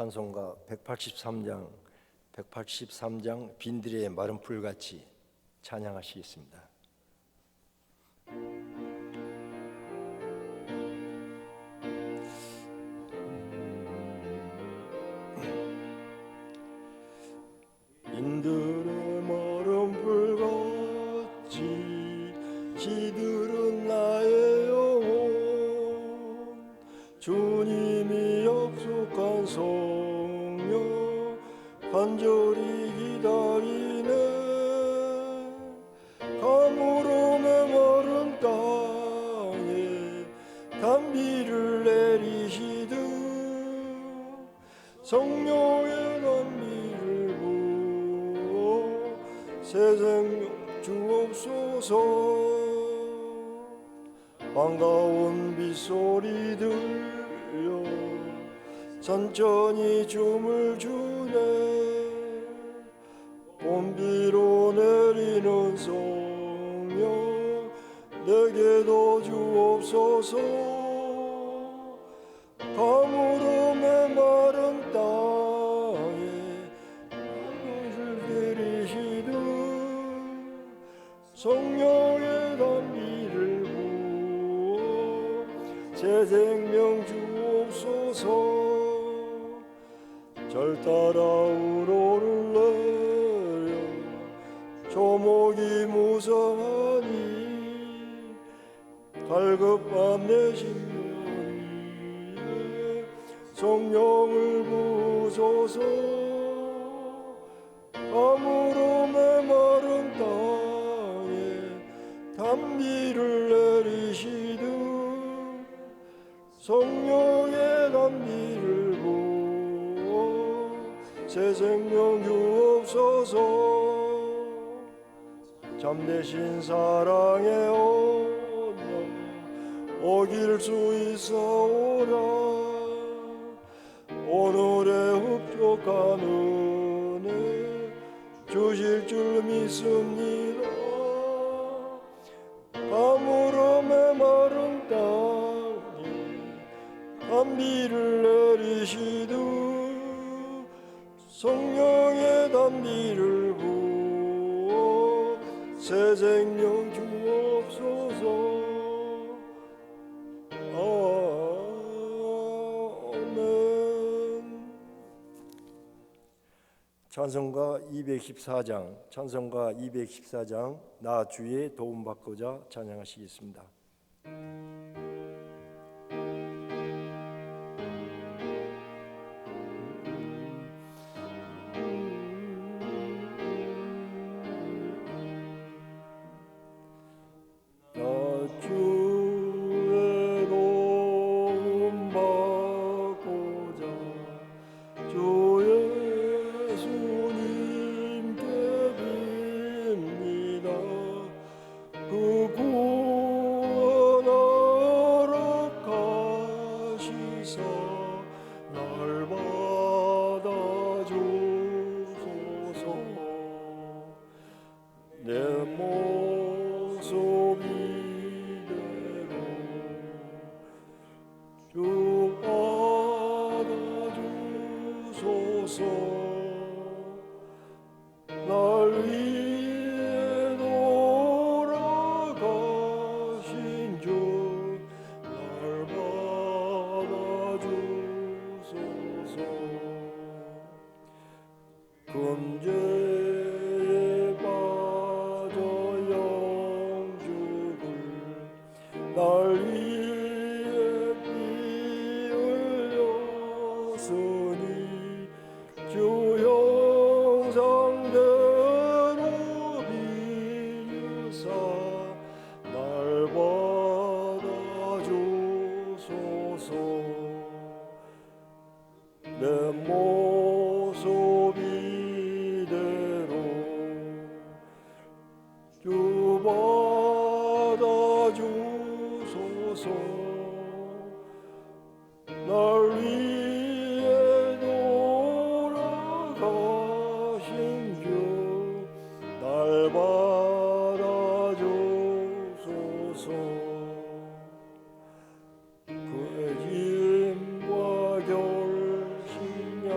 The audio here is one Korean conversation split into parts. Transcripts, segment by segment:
찬송가 183장 빈들의 마른 풀같이 찬양하시겠습니다. 빈들의 마른 풀같이 시들은 나의 영혼, 주님이 약속한 성령 간절히 기다리네. 가물음의 마른 땅에 단비를 내리시듯 성령의 단비를 부어 새 생명 주옵소서. 반가운 빗소리 들려 천천히 춤을 추네. 봄비로 내리는 성령 내게도 주옵소서. 가물음의 마른 땅에 단비를 내리시듯 성령의 단비를 부어 새 생명 주옵소서. 절 따라 우로를 내려 조목이 무성하니 갈급한 내 심령 위에 성령을 부으소서. 가물음의 마른 땅에 단비를 내리시듯 성령의 단비를 부어 새 생명 주옵소서. 참되신 사랑의 언약 어길 수 있어오라. 오늘의 흡족한 은혜 주실 줄 믿습니다. 가물음의 마른 땅에 단비를 내리시듯 성령의 단비를 부어 새 생명 주옵소서. 아멘. 찬송가 214장 나 주의 도움받고자 찬양하시겠습니다. 날 위해 돌아가신 주 날 받아주소서. 금죄에 빠져 영죽을 날 위해 피 흘렸으니 주 형상대로 비유사 날 받아주소서. 내 모습 이대로 주 받아주소서. 날 위해 돌아가신 주 날 받아주소서. 그의 짐과 결심량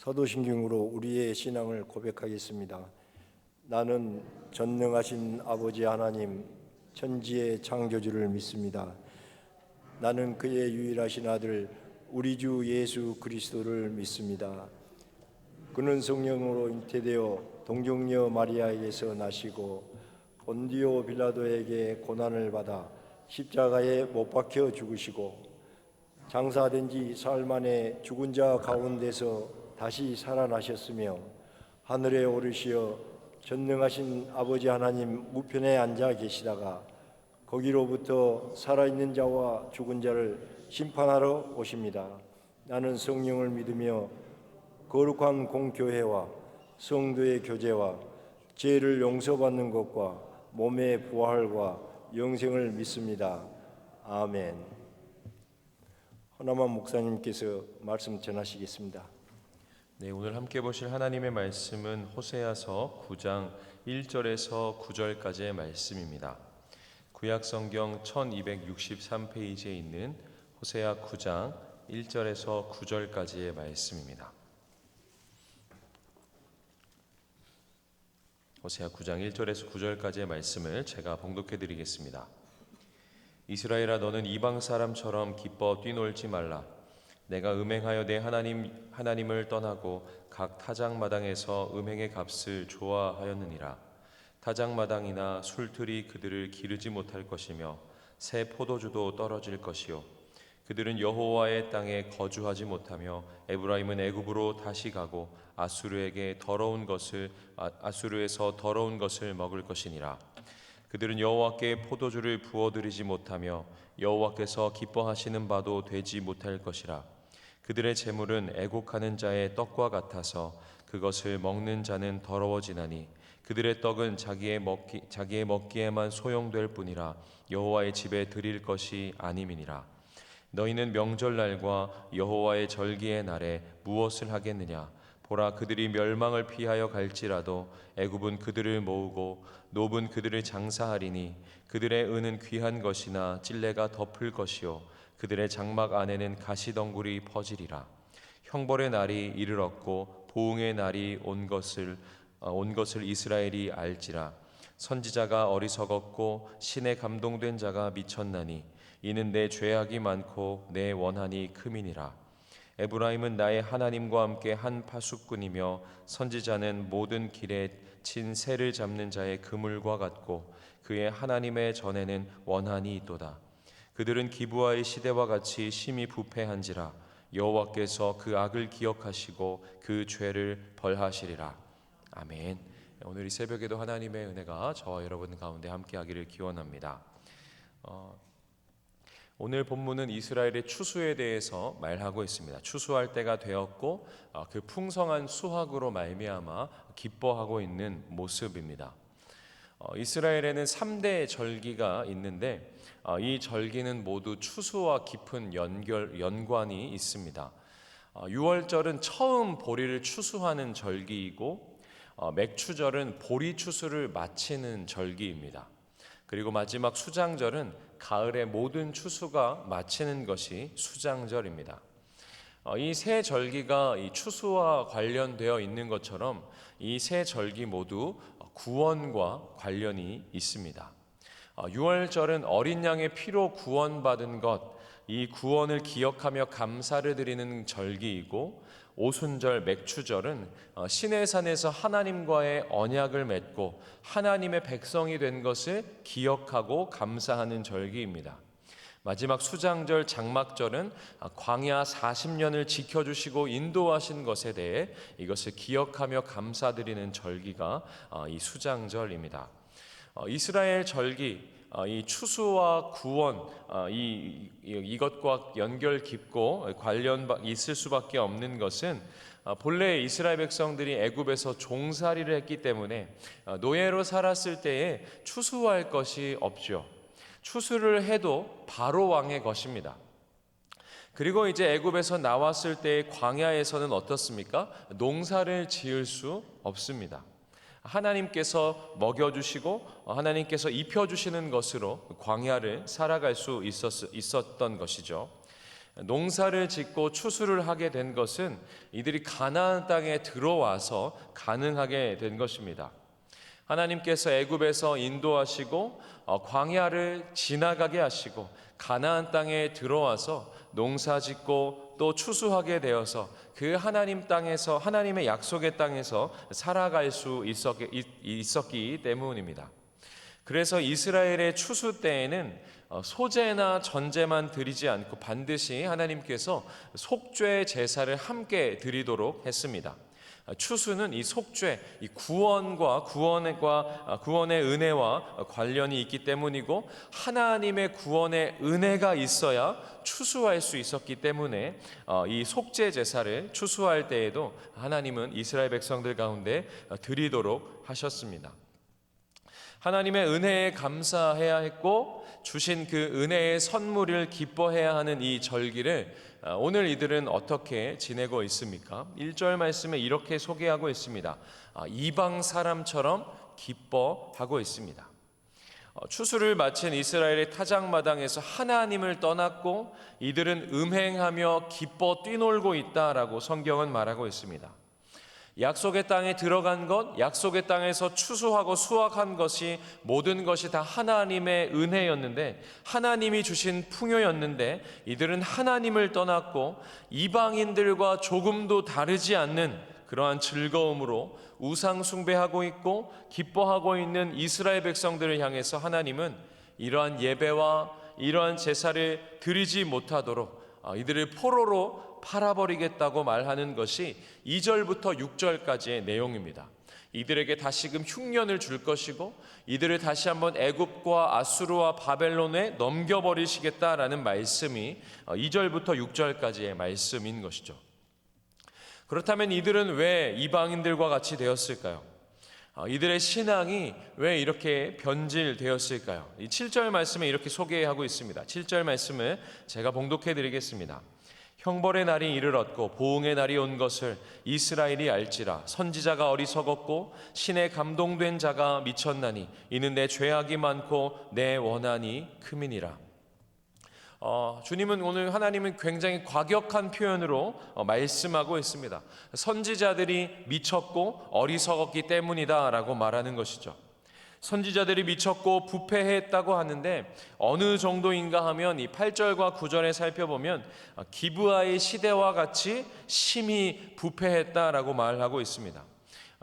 사도신경으로 우리의 신앙을 고백하겠습니다. 나는 전능하신 아버지 하나님, 천지의 창조주를 믿습니다. 나는 그의 유일하신 아들 우리 주 예수 그리스도를 믿습니다. 그는 성령으로 잉태되어 동정녀 마리아에게서 나시고 본디오 빌라도에게 고난을 받아 십자가에 못 박혀 죽으시고 장사된 지 사흘 만에 죽은 자 가운데서 다시 살아나셨으며 하늘에 오르시어 전능하신 아버지 하나님 우편에 앉아 계시다가 거기로부터 살아있는 자와 죽은 자를 심판하러 오십니다. 나는 성령을 믿으며 거룩한 공교회와 성도의 교제와 죄를 용서받는 것과 몸의 부활과 영생을 믿습니다. 아멘. 허나만 목사님께서 말씀 전하시겠습니다. 네, 오늘 함께 보실 하나님의 말씀은 호세아서 9장 1절에서 9절까지의 말씀입니다. 구약 성경 1263페이지에 있는 호세아 9장 1절에서 9절까지의 말씀입니다. 호세아 9장 1절에서 9절까지의 말씀을 제가 봉독해 드리겠습니다. 이스라엘아, 너는 이방 사람처럼 기뻐 뛰놀지 말라. 내가 음행하여 내 하나님을 떠나고 각 타작마당에서 음행의 값을 좋아하였느니라. 타작마당이나 술틀이 그들을 기르지 못할 것이며 새 포도주도 떨어질 것이요 그들은 여호와의 땅에 거주하지 못하며 에브라임은 애굽으로 다시 가고 아수르에서 더러운 것을 먹을 것이니라. 그들은 여호와께 포도주를 부어드리지 못하며 여호와께서 기뻐하시는 바도 되지 못할 것이라. 그들의 재물은 애곡하는 자의 떡과 같아서 그것을 먹는 자는 더러워지나니 그들의 떡은 자기의 먹기에만 소용될 뿐이라 여호와의 집에 드릴 것이 아님이니라. 너희는 명절날과 여호와의 절기의 날에 무엇을 하겠느냐? 보라, 그들이 멸망을 피하여 갈지라도 애굽은 그들을 모으고 노브는 그들을 장사하리니 그들의 은은 귀한 것이나 찔레가 덮을 것이요 그들의 장막 안에는 가시덩굴이 퍼지리라. 형벌의 날이 이르렀고 보응의 날이 온 것을 이스라엘이 알지라. 선지자가 어리석었고 신에 감동된 자가 미쳤나니 이는 내 죄악이 많고 내 원한이 크민이라. 에브라임은 나의 하나님과 함께 한 파수꾼이며 선지자는 모든 길에 친 새를 잡는 자의 그물과 같고 그의 하나님의 전에는 원한이 있도다. 그들은 기브아의 시대와 같이 심히 부패한지라. 여호와께서 그 악을 기억하시고 그 죄를 벌하시리라. 아멘. 오늘 이 새벽에도 하나님의 은혜가 저와 여러분 가운데 함께하기를 기원합니다. 오늘 본문은 이스라엘의 추수에 대해서 말하고 있습니다. 추수할 때가 되었고 그 풍성한 수확으로 말미암아 기뻐하고 있는 모습입니다. 이스라엘에는 3대 절기가 있는데 이 절기는 모두 추수와 깊은 연관이 있습니다. 6월절은 처음 보리를 추수하는 절기이고 맥추절은 보리 추수를 마치는 절기입니다. 그리고 마지막 수장절은 가을의 모든 추수가 마치는 것이 수장절입니다. 이 세 절기가 이 추수와 관련되어 있는 것처럼 이 세 절기 모두 구원과 관련이 있습니다. 6월절은 어린 양의 피로 구원받은 것, 이 구원을 기억하며 감사를 드리는 절기이고, 오순절 맥추절은 시내산에서 하나님과의 언약을 맺고 하나님의 백성이 된 것을 기억하고 감사하는 절기입니다. 마지막 수장절 장막절은 광야 40년을 지켜주시고 인도하신 것에 대해 이것을 기억하며 감사드리는 절기가 이 수장절입니다. 이스라엘 절기, 이 추수와 구원, 이것과 연결 깊고 관련 있을 수밖에 없는 것은 본래 이스라엘 백성들이 애굽에서 종살이를 했기 때문에 노예로 살았을 때에 추수할 것이 없죠. 추수를 해도 바로 왕의 것입니다. 그리고 이제 애굽에서 나왔을 때 광야에서는 어떻습니까? 농사를 지을 수 없습니다. 하나님께서 먹여주시고 하나님께서 입혀주시는 것으로 광야를 살아갈 수 있었던 것이죠. 농사를 짓고 추수를 하게 된 것은 이들이 가나안 땅에 들어와서 가능하게 된 것입니다. 하나님께서 애굽에서 인도하시고 광야를 지나가게 하시고 가나안 땅에 들어와서 농사짓고 또 추수하게 되어서 그 하나님 땅에서, 하나님의 약속의 땅에서 살아갈 수 있었기 때문입니다. 그래서 이스라엘의 추수 때에는 소제나 전제만 드리지 않고 반드시 하나님께서 속죄 제사를 함께 드리도록 했습니다. 추수는 이 속죄, 이 구원의 은혜와 관련이 있기 때문이고, 하나님의 구원의 은혜가 있어야 추수할 수 있었기 때문에 이 속죄 제사를 추수할 때에도 하나님은 이스라엘 백성들 가운데 드리도록 하셨습니다. 하나님의 은혜에 감사해야 했고 주신 그 은혜의 선물을 기뻐해야 하는 이 절기를 오늘 이들은 어떻게 지내고 있습니까? 1절 말씀에 이렇게 소개하고 있습니다. 이방 사람처럼 기뻐하고 있습니다. 추수를 마친 이스라엘의 타작마당에서 하나님을 떠났고 이들은 음행하며 기뻐 뛰놀고 있다라고 성경은 말하고 있습니다. 약속의 땅에 들어간 것, 약속의 땅에서 추수하고 수확한 것이 모든 것이 다 하나님의 은혜였는데, 하나님이 주신 풍요였는데 이들은 하나님을 떠났고 이방인들과 조금도 다르지 않는 그러한 즐거움으로 우상 숭배하고 있고 기뻐하고 있는 이스라엘 백성들을 향해서 하나님은 이러한 예배와 이러한 제사를 드리지 못하도록 이들을 포로로 팔아버리겠다고 말하는 것이 2절부터 6절까지의 내용입니다. 이들에게 다시금 흉년을 줄 것이고 이들을 다시 한번 애굽과 아수르와 바벨론에 넘겨버리시겠다라는 말씀이 2절부터 6절까지의 말씀인 것이죠. 그렇다면 이들은 왜 이방인들과 같이 되었을까요? 이들의 신앙이 왜 이렇게 변질되었을까요? 이 7절 말씀에 이렇게 소개하고 있습니다. 7절 말씀을 제가 봉독해 드리겠습니다. 형벌의 날이 이르렀고 보응의 날이 온 것을 이스라엘이 알지라. 선지자가 어리석었고 신에 감동된 자가 미쳤나니 이는 내 죄악이 많고 내 원한이 크미니라. 주님은 오늘, 하나님은 굉장히 과격한 표현으로 말씀하고 있습니다. 선지자들이 미쳤고 어리석었기 때문이다 라고 말하는 것이죠. 선지자들이 미쳤고 부패했다고 하는데 어느 정도인가 하면 이 8절과 9절에 살펴보면 기브아의 시대와 같이 심히 부패했다라고 말하고 있습니다.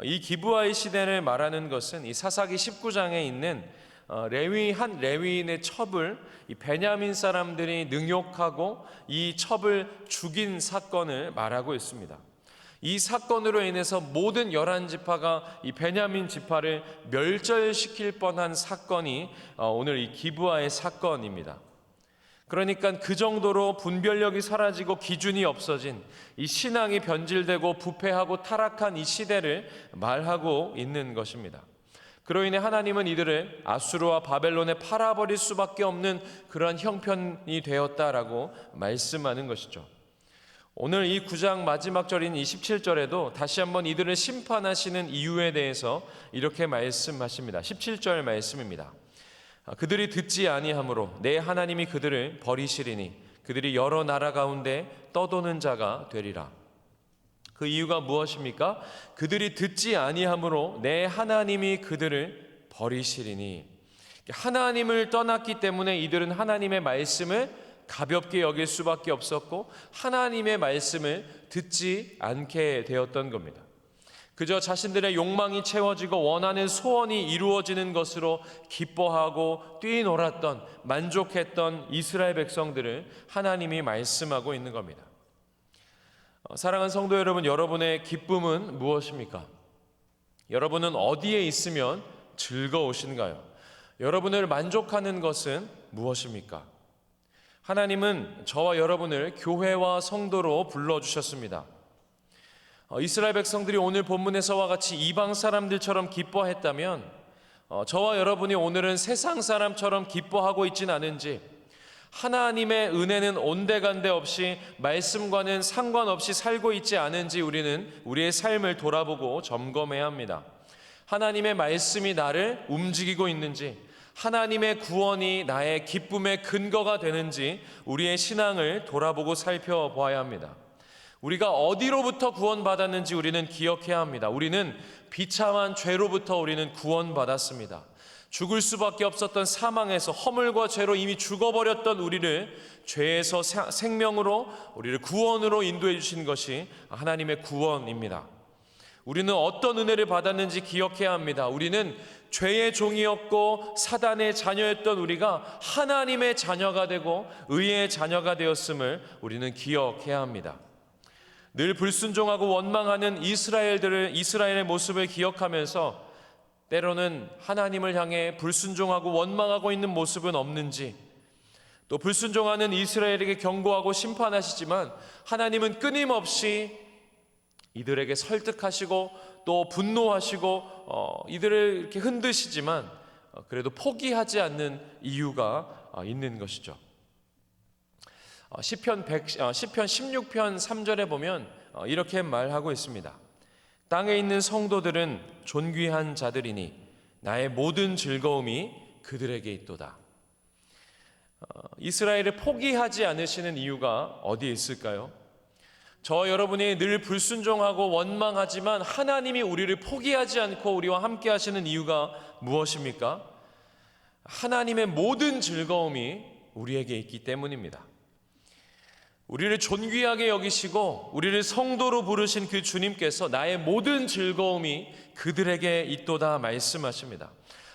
이 기브아의 시대를 말하는 것은 이 사사기 19장에 있는 한 레위인의 첩을 이 베냐민 사람들이 능욕하고 이 첩을 죽인 사건을 말하고 있습니다. 이 사건으로 인해서 모든 11지파가 이 베냐민 지파를 멸절시킬 뻔한 사건이 오늘 이 기브아의 사건입니다. 그러니까 그 정도로 분별력이 사라지고 기준이 없어진 이 신앙이 변질되고 부패하고 타락한 이 시대를 말하고 있는 것입니다. 그로 인해 하나님은 이들을 아수르와 바벨론에 팔아버릴 수밖에 없는 그런 형편이 되었다라고 말씀하는 것이죠. 오늘 이 9장 마지막 절인 27절에도 다시 한번 이들을 심판하시는 이유에 대해서 이렇게 말씀하십니다. 17절 말씀입니다. 그들이 듣지 아니하므로 내 하나님이 그들을 버리시리니 그들이 여러 나라 가운데 떠도는 자가 되리라. 그 이유가 무엇입니까? 그들이 듣지 아니하므로 내 하나님이 그들을 버리시리니. 하나님을 떠났기 때문에 이들은 하나님의 말씀을 가볍게 여길 수밖에 없었고 하나님의 말씀을 듣지 않게 되었던 겁니다. 그저 자신들의 욕망이 채워지고 원하는 소원이 이루어지는 것으로 기뻐하고 뛰놀았던, 만족했던 이스라엘 백성들을 하나님이 말씀하고 있는 겁니다. 사랑하는 성도 여러분, 여러분의 기쁨은 무엇입니까? 여러분은 어디에 있으면 즐거우신가요? 여러분을 만족하는 것은 무엇입니까? 하나님은 저와 여러분을 교회와 성도로 불러주셨습니다. 이스라엘 백성들이 오늘 본문에서와 같이 이방 사람들처럼 기뻐했다면 저와 여러분이 오늘은 세상 사람처럼 기뻐하고 있진 않은지, 하나님의 은혜는 온데간데 없이 말씀과는 상관없이 살고 있지 않은지 우리는 우리의 삶을 돌아보고 점검해야 합니다. 하나님의 말씀이 나를 움직이고 있는지, 하나님의 구원이 나의 기쁨의 근거가 되는지 우리의 신앙을 돌아보고 살펴보아야 합니다. 우리가 어디로부터 구원받았는지 우리는 기억해야 합니다. 우리는 비참한 죄로부터 우리는 구원받았습니다. 죽을 수밖에 없었던 사망에서 허물과 죄로 이미 죽어버렸던 우리를 죄에서 생명으로, 우리를 구원으로 인도해 주신 것이 하나님의 구원입니다. 우리는 어떤 은혜를 받았는지 기억해야 합니다. 우리는 죄의 종이었고 사단의 자녀였던 우리가 하나님의 자녀가 되고 의의 자녀가 되었음을 우리는 기억해야 합니다. 늘 불순종하고 원망하는 이스라엘의 모습을 기억하면서 때로는 하나님을 향해 불순종하고 원망하고 있는 모습은 없는지, 또 불순종하는 이스라엘에게 경고하고 심판하시지만 하나님은 끊임없이 이들에게 설득하시고 또 분노하시고 이들을 이렇게 흔드시지만 그래도 포기하지 않는 이유가 있는 것이죠. 시편 16편 3절에 보면 이렇게 말하고 있습니다. 땅에 있는 성도들은 존귀한 자들이니 나의 모든 즐거움이 그들에게 있도다. 이스라엘을 포기하지 않으시는 이유가 어디에 있을까요? 저와 여러분이 늘 불순종하고 원망하지만 하나님이 우리를 포기하지 않고 우리와 함께 하시는 이유가 무엇입니까? 하나님의 모든 즐거움이 우리에게 있기 때문입니다. 우리를 존귀하게 여기시고 우리를 성도로 부르신 그 주님께서 나의 모든 즐거움이 그들에게 있도다 말씀하십니다.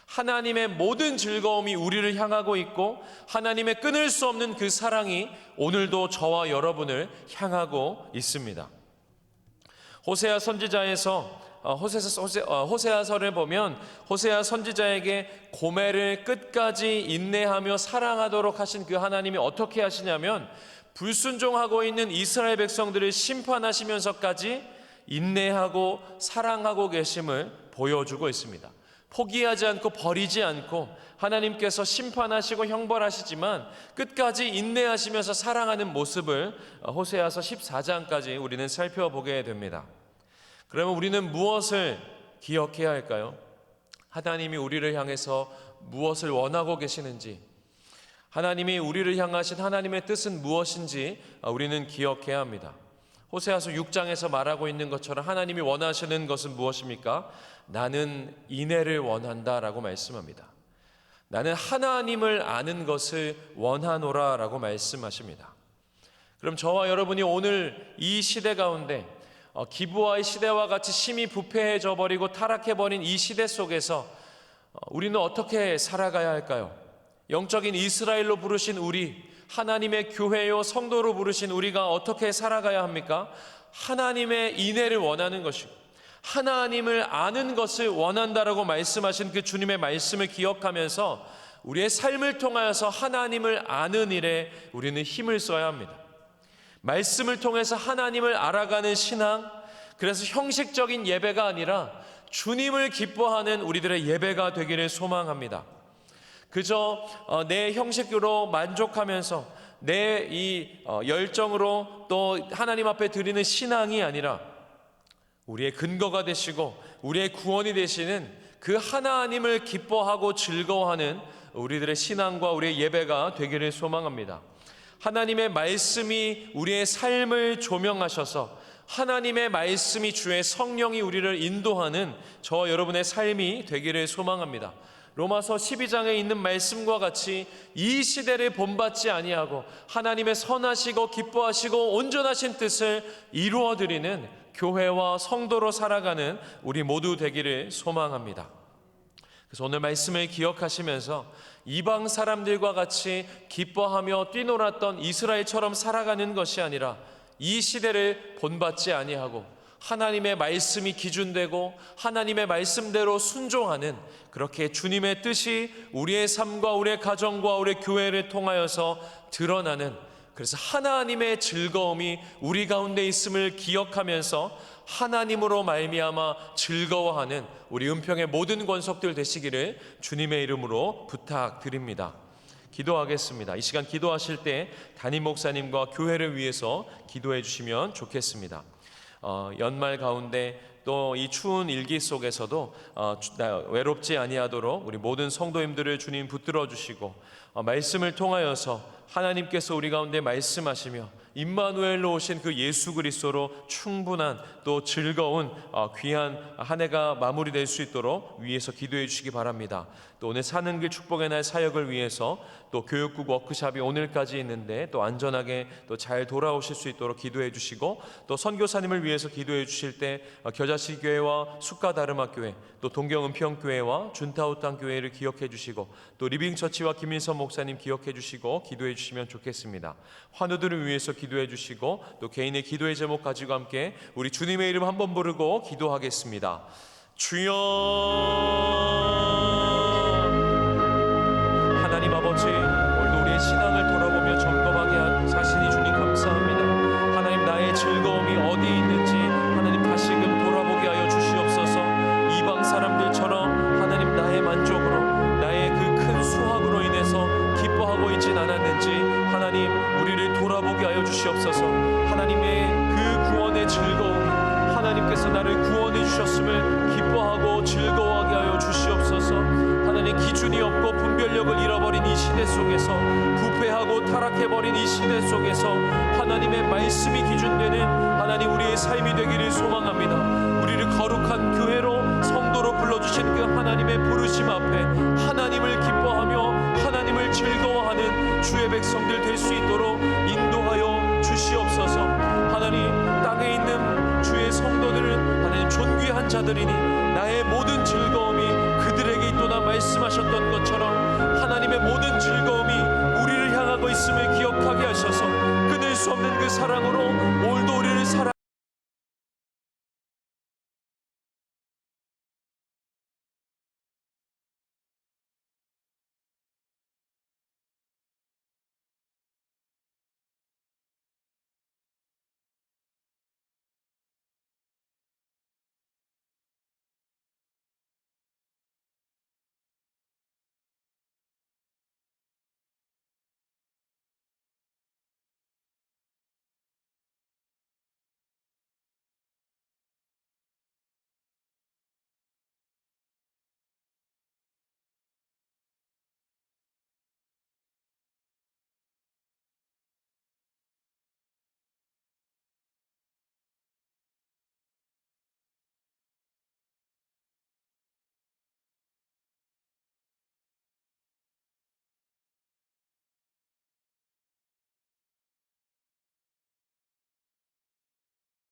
하나님의 모든 즐거움이 우리를 향하고 있고 하나님의 끊을 수 없는 그 사랑이 오늘도 저와 여러분을 향하고 있습니다. 호세아 선지자에서 호세아서를 보면 호세아 선지자에게 고멜을 끝까지 인내하며 사랑하도록 하신 그 하나님이 어떻게 하시냐면 불순종하고 있는 이스라엘 백성들을 심판하시면서까지 인내하고 사랑하고 계심을 보여주고 있습니다. 포기하지 않고 버리지 않고 하나님께서 심판하시고 형벌하시지만 끝까지 인내하시면서 사랑하는 모습을 호세아서 14장까지 우리는 살펴보게 됩니다. 그러면 우리는 무엇을 기억해야 할까요? 하나님이 우리를 향해서 무엇을 원하고 계시는지, 하나님이 우리를 향하신 하나님의 뜻은 무엇인지 우리는 기억해야 합니다. 호세아서 6장에서 말하고 있는 것처럼 하나님이 원하시는 것은 무엇입니까? 나는 인애를 원한다라고 말씀합니다. 나는 하나님을 아는 것을 원하노라라고 말씀하십니다. 그럼 저와 여러분이 오늘 이 시대 가운데 기브아의 시대와 같이 심히 부패해져 버리고 타락해 버린 이 시대 속에서 우리는 어떻게 살아가야 할까요? 영적인 이스라엘로 부르신 우리, 하나님의 교회요 성도로 부르신 우리가 어떻게 살아가야 합니까? 하나님의 인애를 원하는 것이고 하나님을 아는 것을 원한다라고 말씀하신 그 주님의 말씀을 기억하면서 우리의 삶을 통하여서 하나님을 아는 일에 우리는 힘을 써야 합니다. 말씀을 통해서 하나님을 알아가는 신앙, 그래서 형식적인 예배가 아니라 주님을 기뻐하는 우리들의 예배가 되기를 소망합니다. 그저 내 형식으로 만족하면서 내 이 열정으로 또 하나님 앞에 드리는 신앙이 아니라 우리의 근거가 되시고 우리의 구원이 되시는 그 하나님을 기뻐하고 즐거워하는 우리들의 신앙과 우리의 예배가 되기를 소망합니다. 하나님의 말씀이 우리의 삶을 조명하셔서 하나님의 말씀이 주의 성령이 우리를 인도하는 저와 여러분의 삶이 되기를 소망합니다. 로마서 12장에 있는 말씀과 같이 이 시대를 본받지 아니하고 하나님의 선하시고 기뻐하시고 온전하신 뜻을 이루어드리는 교회와 성도로 살아가는 우리 모두 되기를 소망합니다. 그래서 오늘 말씀을 기억하시면서 이방 사람들과 같이 기뻐하며 뛰놀았던 이스라엘처럼 살아가는 것이 아니라 이 시대를 본받지 아니하고 하나님의 말씀이 기준되고 하나님의 말씀대로 순종하는 그렇게 주님의 뜻이 우리의 삶과 우리의 가정과 우리의 교회를 통하여서 드러나는, 그래서 하나님의 즐거움이 우리 가운데 있음을 기억하면서 하나님으로 말미암아 즐거워하는 우리 은평의 모든 권속들 되시기를 주님의 이름으로 부탁드립니다. 기도하겠습니다. 이 시간 기도하실 때 담임 목사님과 교회를 위해서 기도해 주시면 좋겠습니다. 연말 가운데 또 이 추운 일기 속에서도 외롭지 아니하도록 우리 모든 성도님들을 주님 붙들어 주시고 말씀을 통하여서 하나님께서 우리 가운데 말씀하시며 임마누엘로 오신 그 예수 그리스도로 충분한 또 즐거운 귀한 한 해가 마무리될 수 있도록 위에서 기도해 주시기 바랍니다. 또 오늘 사는 길 축복의 날 사역을 위해서 또 교육국 워크숍이 오늘까지 있는데 또 안전하게 또 잘 돌아오실 수 있도록 기도해 주시고, 또 선교사님을 위해서 기도해 주실 때 겨자씨 교회와 숫가다름학교회, 또 동경은평교회와 준타우땅 교회를 기억해 주시고, 또 리빙처치와 김일선 목사님 기억해 주시고 기도해 주시면 좋겠습니다. 환우들을 위해서 기도해 주시고, 또 개인의 기도의 제목 가지고 함께 우리 주님의 이름 한번 부르고 기도하겠습니다. 주여. 하나님 아버지, 오늘도 우리의 신앙을 돌아보며 점검하게 하시니 주님 감사합니다. 하나님, 나의 즐거움이 어디에 있는지 하나님 다시금 돌아보게 하여 주시옵소서. 이방 사람들처럼 하나님 나의 만족으로, 나의 그 큰 수확으로 인해서 기뻐하고 있진 않았는지 하나님 우리를 돌아보게 하여 주시옵소서. 하나님의 그 구원의 즐거움이 하나님께서 나를 구원해 주셨음을 기뻐하고 즐거워하게 하여 주시옵소서. 하나님, 기준이 없고 분별력을 잃어버린 이 시대 속에서, 부패하고 타락해버린 이 시대 속에서 하나님의 말씀이 기준되는 하나님 우리의 삶이 되기를 소망합니다. 우리를 거룩한 교회로 성도로 불러주신 그 하나님의 부르심 앞에 하나님을 기뻐하며 하나님을 즐거워하는 주의 백성들 될 수 있도록 인도하여 주시옵소서. 하나님, 땅에 있는 주의 성도들은 하나님 존귀한 자들이니 나의 모든 즐거움이 그들에게 있도다 말씀하셨던 것처럼 하나님의 모든 즐거움이 우리를 향하고 있음을 기억하게 하셔서 끊을 수 없는 그 사랑으로